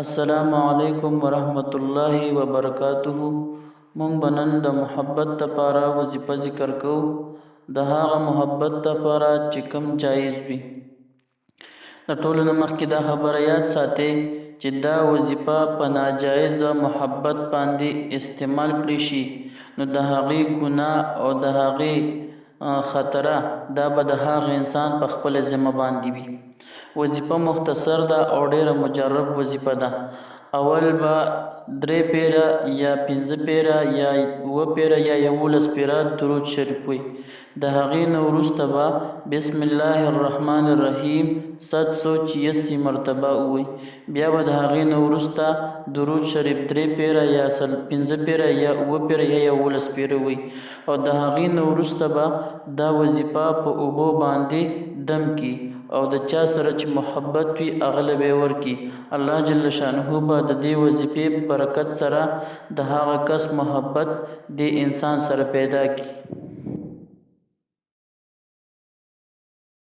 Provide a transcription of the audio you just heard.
السلام علیکم ورحمت الله وبرکاته. مونږ بنن د محبت لپاره وظیفه ذکر کوو، د هغه محبت لپاره چې کوم جایز وي. د ټولو نه مخکې دا خبره یاد ساتئ چې دا وظیفه په ناجایز محبت باندې استعمال کړی شي نو د هغې ګناه او د هغې خطره دا به د هغه انسان په خپله ذمه باندې وي. وظیفه مختصر ده او ډیره مجرب وظیفه ده. اول به 3 پیره یا 5 پیره یا 7 پیره یا 11 پیره درود شریف وي. د هغې نه وروسته به بسم الله الرحمن الرحیم 786 مرتبه ووایي. بیا به د هغې نه وروسته درود شریف 3 پیره یا 5 پیره یا 7 پیره یا 11 پیره وي. او د هغې نه وروسته به دا وظیفه په اوبو باندې دم کی او د چا سره چې محبت وي هغه له به یې ورکړي. الله جل شانه به د دې وظیفې په برکت سره د هغه کس محبت دې انسان سره پیدا کړي.